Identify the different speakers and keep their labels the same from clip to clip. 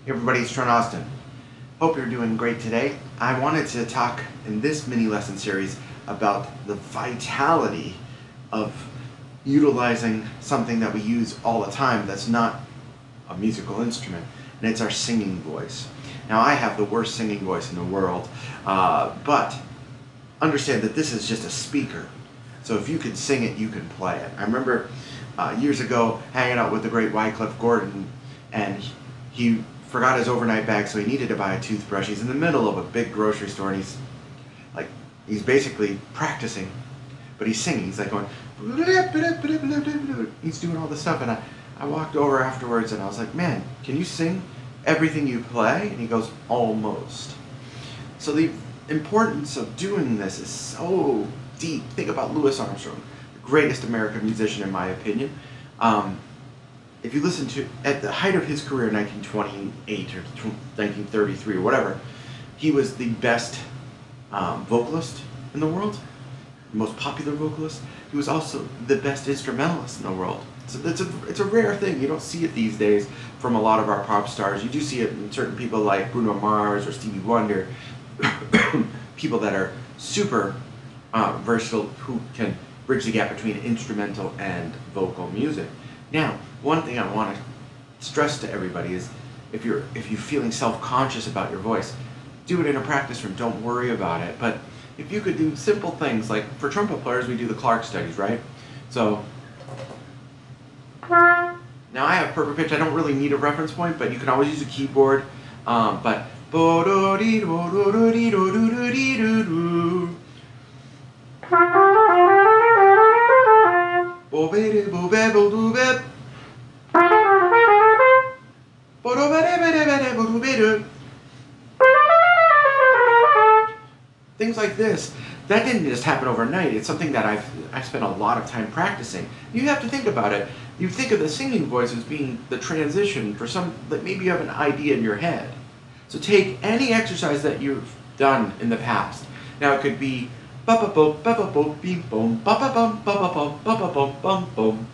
Speaker 1: Hey everybody, it's Trent Austin. Hope you're doing great today. I wanted to talk in this mini lesson series about the vitality of utilizing something that we use all the time that's not a musical instrument, and it's our singing voice. Now, I have the worst singing voice in the world, but understand that this is just a speaker. So if you can sing it, you can play it. I remember years ago hanging out with the great Wycliffe Gordon, and he forgot his overnight bag, so he needed to buy a toothbrush. He's in the middle of a big grocery store, and he's basically practicing, but he's singing. He's like going, he's doing all this stuff, and I walked over afterwards, and I was like, man, can you sing everything you play? And he goes, almost. So the importance of doing this is so deep. Think about Louis Armstrong, the greatest American musician in my opinion. If you listen to, at the height of his career in 1928 or 1933 or whatever, he was the best vocalist in the world, the most popular vocalist. He was also the best instrumentalist in the world. So it's a rare thing. You don't see it these days from a lot of our pop stars. You do see it in certain people like Bruno Mars or Stevie Wonder, people that are super versatile, who can bridge the gap between instrumental and vocal music. Now, one thing I want to stress to everybody is if you're feeling self-conscious about your voice, do it in a practice room. Don't worry about it. But if you could do simple things, like for trumpet players, we do the Clark studies, right? So now I have perfect pitch. I don't really need a reference point, but you can always use a keyboard. But things like this, that didn't just happen overnight. It's something that I've spent a lot of time practicing. You have to think about it. You think of the singing voice as being the transition for some, that maybe you have an idea in your head. So take any exercise that you've done in the past. Now it could be ba ba bo ba ba bo beep boom ba ba bum ba ba bum ba ba bum bum boom.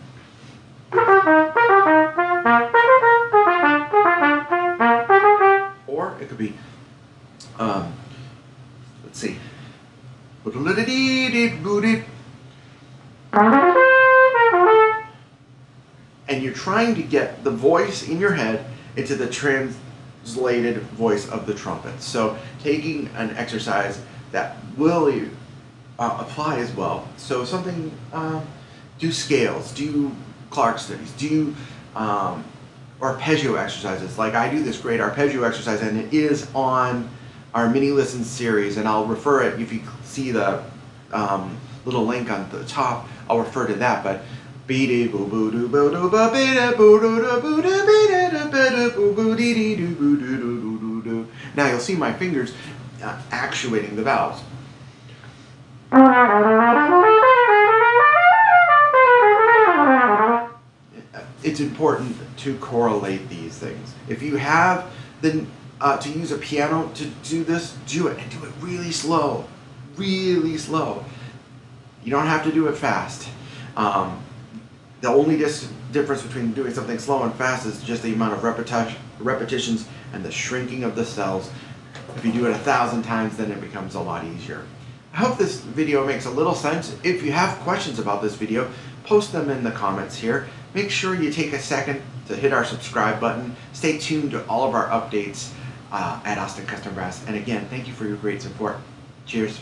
Speaker 1: Or it could be let's see. And you're trying to get the voice in your head into the translated voice of the trumpet. So taking an exercise that will apply as well. So something, do scales, do Clark studies, do arpeggio exercises. Like I do this great arpeggio exercise, and it is on our mini listen series, and I'll refer it, if you see the little link on the top, I'll refer to that. But now you'll see my fingers actuating the valves. It's important to correlate these things. If you have the to use a piano to do this, do it, and do it really slow, really slow. You don't have to do it fast. The only difference between doing something slow and fast is just the amount of repetitions and the shrinking of the cells. If you do it 1,000 times, then it becomes a lot easier. I hope this video makes a little sense. If you have questions about this video, post them in the comments here. Make sure you take a second to hit our subscribe button. Stay tuned to all of our updates at Austin Custom Brass. And again, thank you for your great support. Cheers.